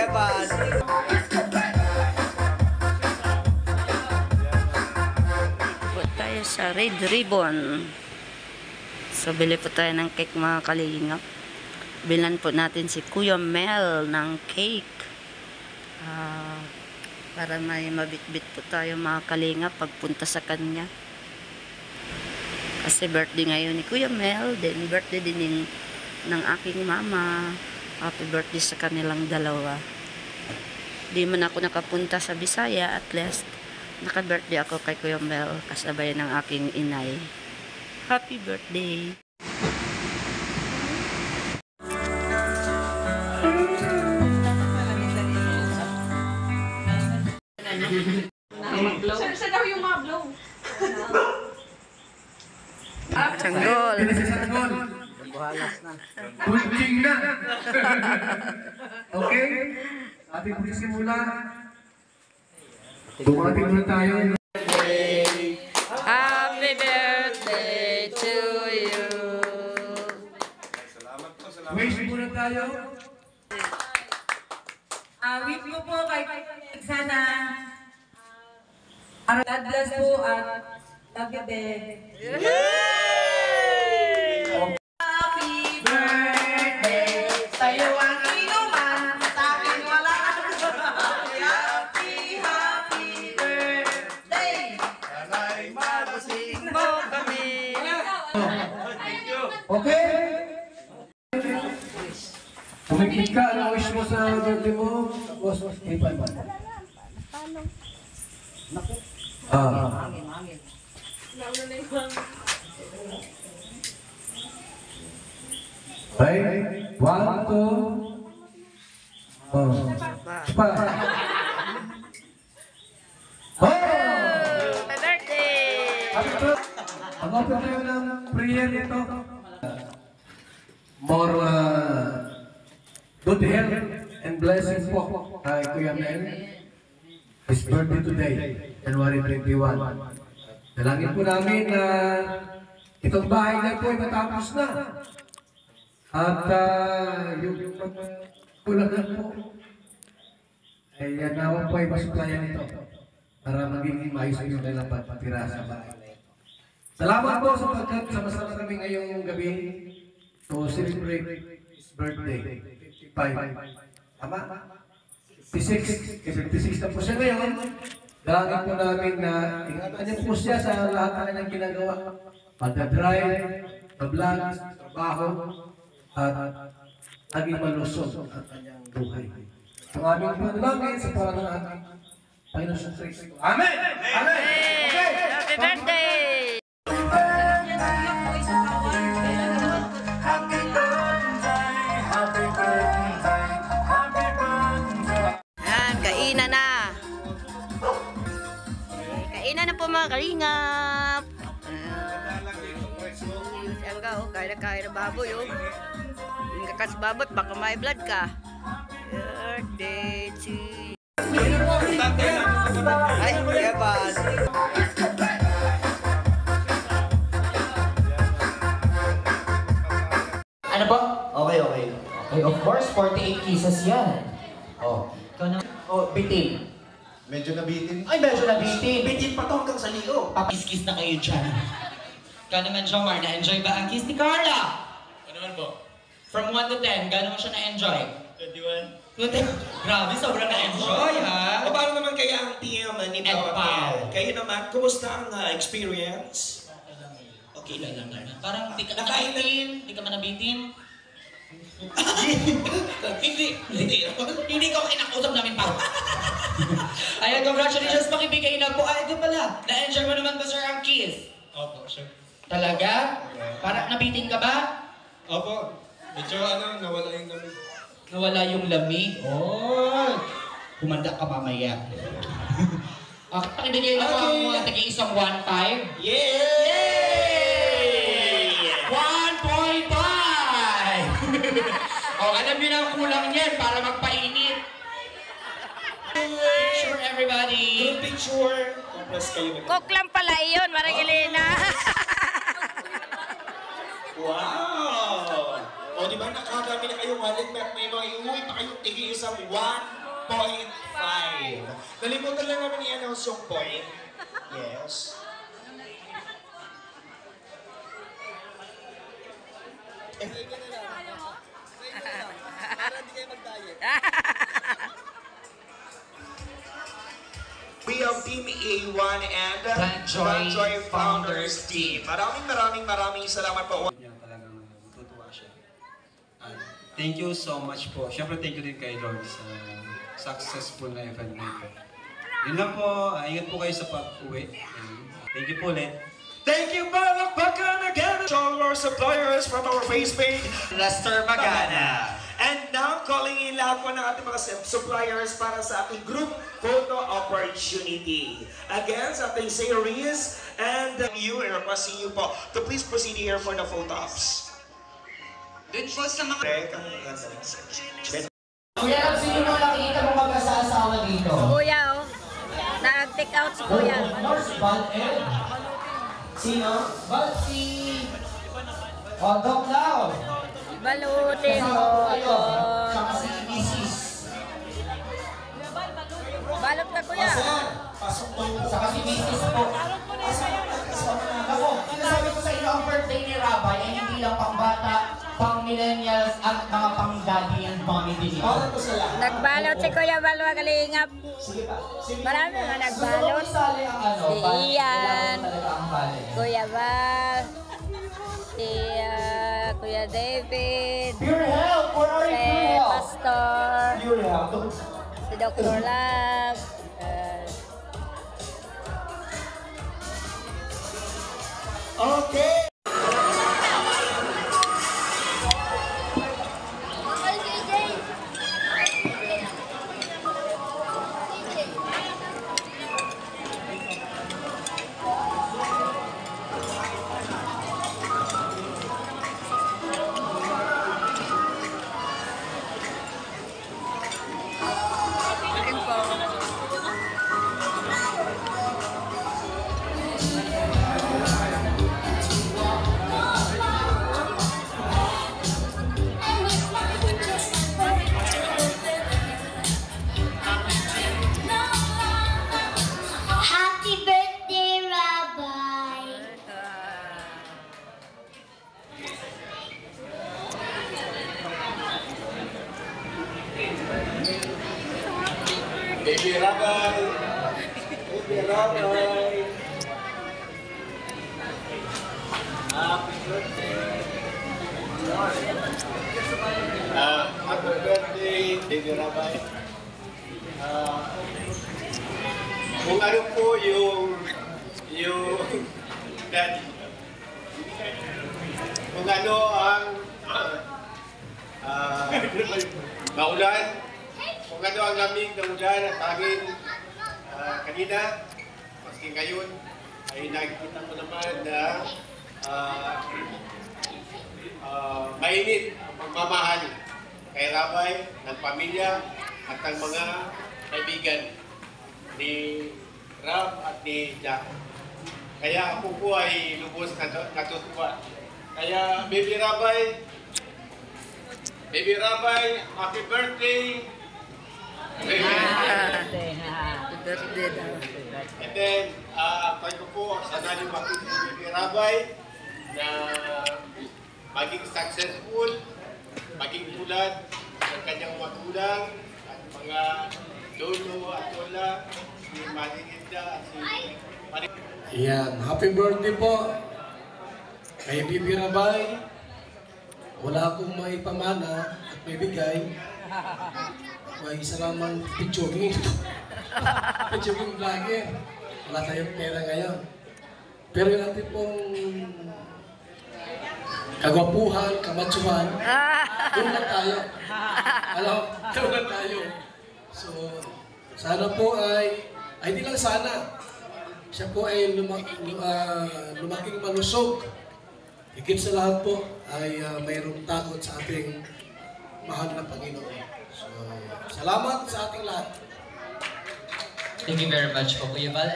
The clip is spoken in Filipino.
Evan. Punta tayo sa Red Ribbon. So, bili po tayo ng cake mga kalingap. Bilan po natin si Kuya Mel ng cake. Para may mabitbit po tayo mga kalingap pagpunta sa kanya. Kasi birthday ngayon ni Kuya Mel. Then birthday din ng aking mama. Happy birthday sa kanilang dalawa. Di man ako nakapunta sa Bisaya. At least, naka-birthday ako kay Kuya Mel. Kasabay ng aking inay. Happy birthday! Saan daw yung mga blow? Sanggol! Buhalas na. Kunching na! Okay? Ating magsisimula. Bumati muna tayo. Happy birthday to you! Wish muna tayo. Wish ko po kay sana God bless po at love you din. Happy birthday sa'yo ang inuman, sa akin wala. Happy birthday. Alay, malasing mo kami. Okay? Tumikit ka, ano wish mo sa birthday mo? Boss, ipan mo. Right? 1, 2. Pa. Happy birthday! Ang open tayo ng prayer nito. More good health and blessings po kay Kuya Mel. His birthday today, January 21. Dalangin po namin na itong bahay na po ay matapos na. At yung kulang na po ay nawa po ay masuklayan ito para magiging maayos yung kailang patira sa bahay. Salamat po sapagkat sama-sama kami ngayong gabi to celebrate his birthday. 55. Tama? 56. 56 na po siya ngayon. Dalangin po namin na ingatan niyo po siya sa lahat ng kanyang ginagawa. Pagdadrive, pag-vlog, trabaho, at naging malusog ang kanyang buhay. Ang aming panalangin sa pangalan ng ating Panginoon sa Kristo. Amen! Amen! Okay! Happy birthday! Yan, kainan na. Kainan na po mga kalingap. Ang ka, kaya na baboy, oh. Yung kakas babot, baka may blood ka. Birthday to you. Ay, Evan. Ano po? Okay, okay. Okay, of course, 48 kisses yan. Oh, ikaw na. Oh, bitin. Medyo nabitin. Ay, medyo nabitin. Bitin pa to hanggang sa liyo. Pakiskis na kayo dyan. Ikaw naman, Jomar, na-enjoy ba ang kiss ni Carla? Ano naman po? From 1 to 10, gano'n mo siya na-enjoy? 21. Grabe, sobrang na-enjoy, ha? O paano naman kaya ang PM ni Pao? Pao? Kayo naman, kumusta ang experience? Okay lang naman. Parang di ka Nakain na- nabitin, di ka man nabitin. Hindi ko kinakausap namin pa. Ayan, congratulations, pakibigay na po. Ay, ito pala. Na-enjoy mo naman ba, sir, ang kiss? Opo, sure. Talaga? Parang nabitin ka ba? Opo. Medyo nawala yung lamig. Nawala yung lamig. Oh! Humanda ka mamaya. Okay, pakibigay na po ang mga tagi-isang 1.5. Yay! 1.5! Oh, alam niyo na ang kulang niyan para magpainit. Picture, everybody. Group picture. Compress kayo. Cook lang pala iyon, Maragilena. Wow! O, di ba nakakami na kayong wallet, may mga iuwi pa kayong tigi isang 1 Nalimutan lang namin i-announce yung point. Yes. We have Team A1 and Joy Founders Team. Maraming salamat po. Niya talagang natutuwa siya. Thank you so much po. Siyempre thank you din kay Lord sa successful na event na ito. Yun lang po. Ingat po kayo sa pag-uwi. Thank you po ulit. Thank you, Balakbakan again. All our suppliers from our face page. Lester Magana. And now, calling in lahat po ng ating mga suppliers para sa ating group photo opportunity. Again, sa ating series, and you, requesting you po to please proceed here for the photo ops. Dun po sa mga... Kuya, sino mo nakikita mo mag-asawa dito? Kuya, oh. Nag-take out si Kuya. Nurse Bal Ed. Sino? Bal si... Oh, Doc Lau. Balutin mo Kayo. ako. Saka si Mrs. Balot na Kuya. Pasok po. Saka si Mrs. po. Ako, sinasabi ko sa inyo, ang birthday ni Rabay ay hindi lang pang bata, pang millennials, at mga pang daddy and mommy din ito. Nagbalot si Kuya Bal, magalingap. Sige pa. Marami nga nagbalot. Sali ang ano, Si bal- Ian. talaga ang bale. Kuya Bal. Si Kuya David. Pure Health, where are you, Si Pure Health? Pastor. Pure Health. Si Dr. Love. Okay. Happy birthday, Rabbi. Baby Rabay! Baby Rabay! Happy birthday! Happy birthday, Baby Rabay! Kung ano po yung daddy. Kung ano ang maulan, kung ano ang lamig ng ulan at hangin kanina, maski ngayon, ay nakikita ko naman na mainit ang pagmamahal kay Rabay, ng pamilya at ng mga kaibigan ni Rab at ni Jack. Kaya ako po ay lubos natutuwa. Kaya Baby Rabay, happy birthday! Birthday daw. And then, pray ko po sana lumaki si Baby Rabay na maging successful, maging tulad ng kanyang magulang at mga lolo at lola, si Marinita at si Yan, happy birthday po kay Bibi Rabay. Wala akong maipamana at may bigay. May isa lamang pichoging. Pichoging vlogger. Wala tayong pera ngayon. Pero yung ating pong kagwapuhan, kamatsuhan, doon lang tayo. Alam, doon lang tayo. So, sana po ay di lang sana. Siya po ay lumaking malusog. Higit sa lahat po ay mayroong takot sa ating mahal na Panginoon. So, salamat sa ating lahat. Thank you very much po, Kuya Val.